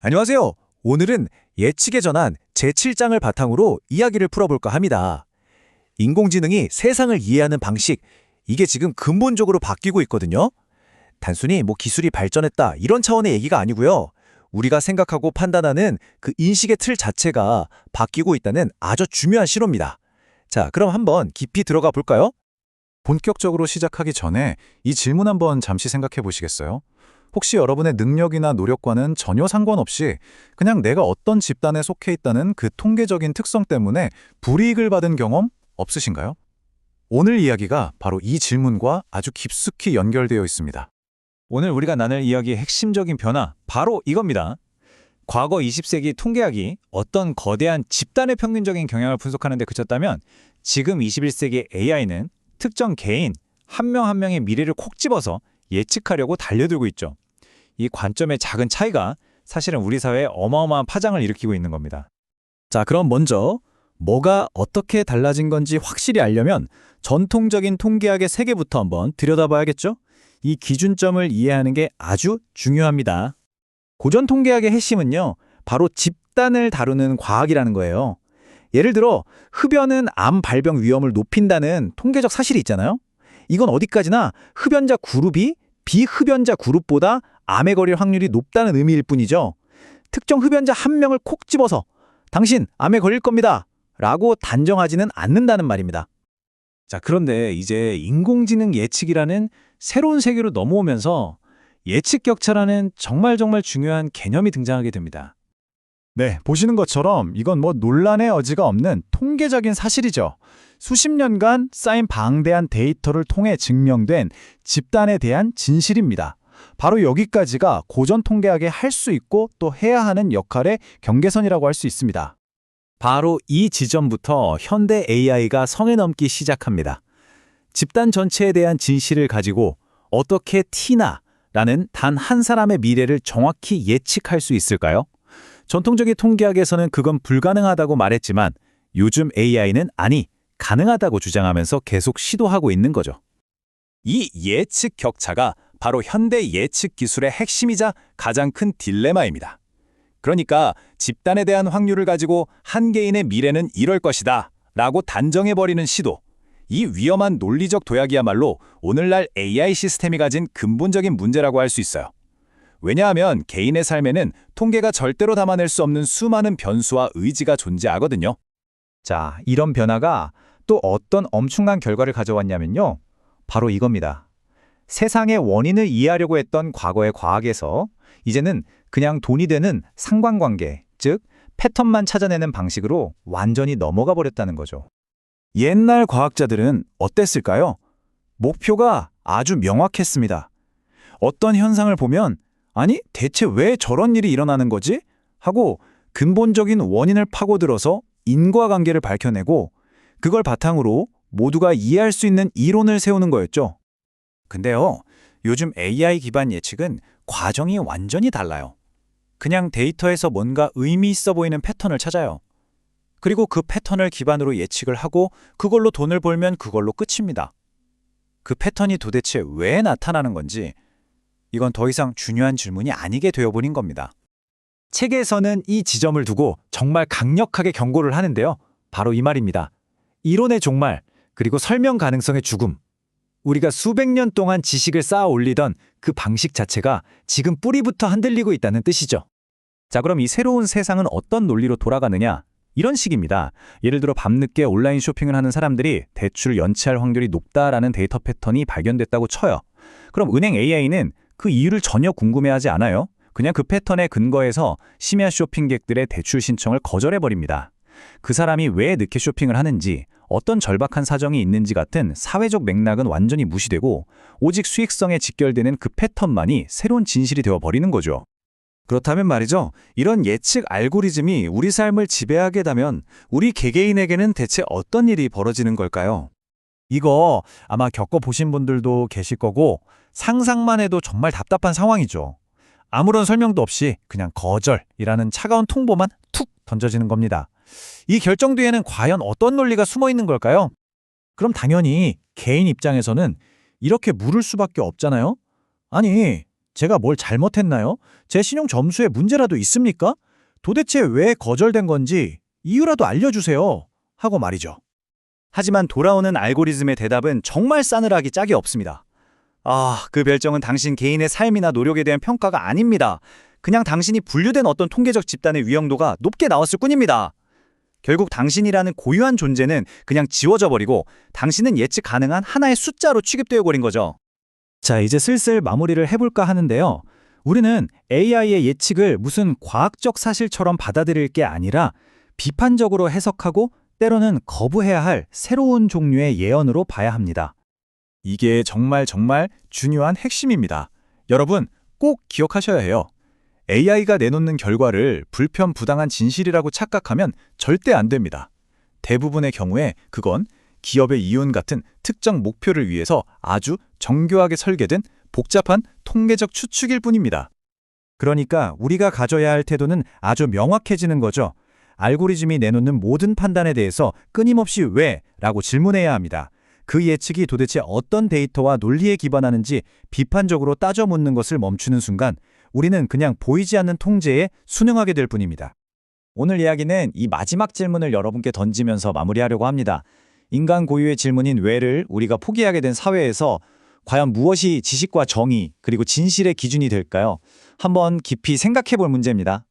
안녕하세요. 오늘은 예측에 전한 제7장을 바탕으로 이야기를 풀어볼까 합니다. 인공지능이 세상을 이해하는 방식, 이게 지금 근본적으로 바뀌고 있거든요. 단순히 기술이 발전했다 이런 차원의 얘기가 아니고요. 우리가 생각하고 판단하는 그 인식의 틀 자체가 바뀌고 있다는 아주 중요한 신호입니다. 자, 그럼 한번 깊이 들어가 볼까요? 본격적으로 시작하기 전에 이 질문 한번 잠시 생각해 보시겠어요? 혹시 여러분의 능력이나 노력과는 전혀 상관없이 그냥 내가 어떤 집단에 속해 있다는 그 통계적인 특성 때문에 불이익을 받은 경험 없으신가요? 오늘 이야기가 바로 이 질문과 아주 깊숙이 연결되어 있습니다. 오늘 우리가 나눌 이야기의 핵심적인 변화, 바로 이겁니다. 과거 20세기 통계학이 어떤 거대한 집단의 평균적인 경향을 분석하는 데 그쳤다면 지금 21세기 AI는 특정 개인, 한 명 한 명의 미래를 콕 집어서 예측하려고 달려들고 있죠. 이 관점의 작은 차이가 사실은 우리 사회에 어마어마한 파장을 일으키고 있는 겁니다. 자, 그럼 먼저 뭐가 어떻게 달라진 건지 확실히 알려면 전통적인 통계학의 세계부터 한번 들여다봐야겠죠? 이 기준점을 이해하는 게 아주 중요합니다. 고전 통계학의 핵심은요, 바로 집단을 다루는 과학이라는 거예요. 예를 들어 흡연은 암 발병 위험을 높인다는 통계적 사실이 있잖아요. 이건 어디까지나 흡연자 그룹이 비흡연자 그룹보다 암에 걸릴 확률이 높다는 의미일 뿐이죠. 특정 흡연자 한 명을 콕 집어서 당신 암에 걸릴 겁니다 라고 단정하지는 않는다는 말입니다. 자, 그런데 이제 인공지능 예측이라는 새로운 세계로 넘어오면서 예측 격차라는 정말 중요한 개념이 등장하게 됩니다. 네, 보시는 것처럼 이건 논란의 여지가 없는 통계적인 사실이죠. 수십 년간 쌓인 방대한 데이터를 통해 증명된 집단에 대한 진실입니다. 바로 여기까지가 고전 통계학에 할 수 있고 또 해야 하는 역할의 경계선이라고 할 수 있습니다. 바로 이 지점부터 현대 AI가 성에 넘기 시작합니다. 집단 전체에 대한 진실을 가지고 어떻게 T나라는 단 한 사람의 미래를 정확히 예측할 수 있을까요? 전통적인 통계학에서는 그건 불가능하다고 말했지만 요즘 AI는 가능하다고 주장하면서 계속 시도하고 있는 거죠. 이 예측 격차가 바로 현대 예측 기술의 핵심이자 가장 큰 딜레마입니다. 그러니까 집단에 대한 확률을 가지고 한 개인의 미래는 이럴 것이다 라고 단정해버리는 시도. 이 위험한 논리적 도약이야말로 오늘날 AI 시스템이 가진 근본적인 문제라고 할 수 있어요. 왜냐하면 개인의 삶에는 통계가 절대로 담아낼 수 없는 수많은 변수와 의지가 존재하거든요. 자, 이런 변화가 또 어떤 엄청난 결과를 가져왔냐면요. 바로 이겁니다. 세상의 원인을 이해하려고 했던 과거의 과학에서 이제는 그냥 돈이 되는 상관관계, 즉 패턴만 찾아내는 방식으로 완전히 넘어가 버렸다는 거죠. 옛날 과학자들은 어땠을까요? 목표가 아주 명확했습니다. 어떤 현상을 보면 대체 왜 저런 일이 일어나는 거지? 하고 근본적인 원인을 파고들어서 인과관계를 밝혀내고 그걸 바탕으로 모두가 이해할 수 있는 이론을 세우는 거였죠. 근데요, 요즘 AI 기반 예측은 과정이 완전히 달라요. 그냥 데이터에서 뭔가 의미 있어 보이는 패턴을 찾아요. 그리고 그 패턴을 기반으로 예측을 하고 그걸로 돈을 벌면 그걸로 끝입니다. 그 패턴이 도대체 왜 나타나는 건지 이건 더 이상 중요한 질문이 아니게 되어버린 겁니다. 책에서는 이 지점을 두고 정말 강력하게 경고를 하는데요. 바로 이 말입니다. 이론의 종말, 그리고 설명 가능성의 죽음. 우리가 수백 년 동안 지식을 쌓아 올리던 그 방식 자체가 지금 뿌리부터 흔들리고 있다는 뜻이죠. 자, 그럼 이 새로운 세상은 어떤 논리로 돌아가느냐? 이런 식입니다. 예를 들어 밤늦게 온라인 쇼핑을 하는 사람들이 대출을 연체할 확률이 높다라는 데이터 패턴이 발견됐다고 쳐요. 그럼 은행 AI는 그 이유를 전혀 궁금해하지 않아요. 그냥 그 패턴에 근거해서 심야 쇼핑객들의 대출 신청을 거절해버립니다. 그 사람이 왜 늦게 쇼핑을 하는지, 어떤 절박한 사정이 있는지 같은 사회적 맥락은 완전히 무시되고 오직 수익성에 직결되는 그 패턴만이 새로운 진실이 되어버리는 거죠. 그렇다면 말이죠. 이런 예측 알고리즘이 우리 삶을 지배하게 되면 우리 개개인에게는 대체 어떤 일이 벌어지는 걸까요? 이거 아마 겪어보신 분들도 계실 거고 상상만 해도 정말 답답한 상황이죠. 아무런 설명도 없이 그냥 거절이라는 차가운 통보만 툭 던져지는 겁니다. 이 결정 뒤에는 과연 어떤 논리가 숨어 있는 걸까요? 그럼 당연히 개인 입장에서는 이렇게 물을 수밖에 없잖아요. 제가 뭘 잘못했나요? 제 신용 점수에 문제라도 있습니까? 도대체 왜 거절된 건지 이유라도 알려주세요. 하고 말이죠. 하지만 돌아오는 알고리즘의 대답은 정말 싸늘하기 짝이 없습니다. 그 별정은 당신 개인의 삶이나 노력에 대한 평가가 아닙니다. 그냥 당신이 분류된 어떤 통계적 집단의 위험도가 높게 나왔을 뿐입니다. 결국 당신이라는 고유한 존재는 그냥 지워져 버리고 당신은 예측 가능한 하나의 숫자로 취급되어 버린 거죠. 자, 이제 슬슬 마무리를 해볼까 하는데요. 우리는 AI의 예측을 무슨 과학적 사실처럼 받아들일 게 아니라 비판적으로 해석하고 때로는 거부해야 할 새로운 종류의 예언으로 봐야 합니다. 이게 정말 중요한 핵심입니다. 여러분, 꼭 기억하셔야 해요. AI가 내놓는 결과를 불편부당한 진실이라고 착각하면 절대 안 됩니다. 대부분의 경우에 그건 기업의 이윤 같은 특정 목표를 위해서 아주 정교하게 설계된 복잡한 통계적 추측일 뿐입니다. 그러니까 우리가 가져야 할 태도는 아주 명확해지는 거죠. 알고리즘이 내놓는 모든 판단에 대해서 끊임없이 왜? 라고 질문해야 합니다. 그 예측이 도대체 어떤 데이터와 논리에 기반하는지 비판적으로 따져 묻는 것을 멈추는 순간 우리는 그냥 보이지 않는 통제에 순응하게 될 뿐입니다. 오늘 이야기는 이 마지막 질문을 여러분께 던지면서 마무리하려고 합니다. 인간 고유의 질문인 왜를 우리가 포기하게 된 사회에서 과연 무엇이 지식과 정의 그리고 진실의 기준이 될까요? 한번 깊이 생각해 볼 문제입니다.